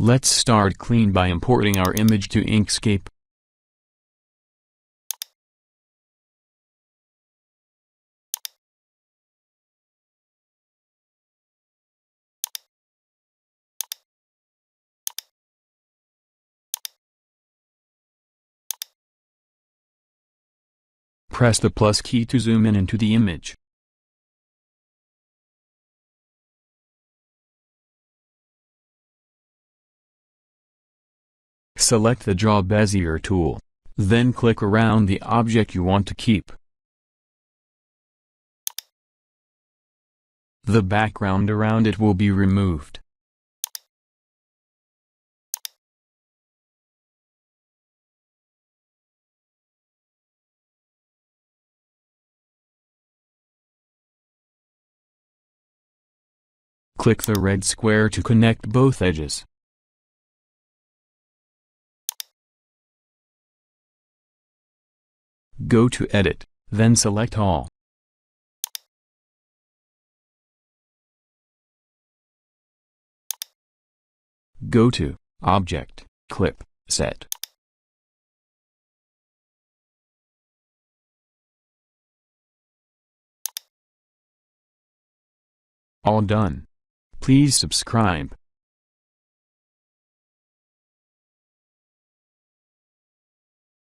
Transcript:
Let's start clean by importing our image to Inkscape. Press the plus key to zoom in into the image. Select the Draw Bezier tool. Then click around the object you want to keep. The background around it will be removed. Click the red square to connect both edges. Go to Edit, then select All. Go to Object, Clip, Set. All done. Please subscribe.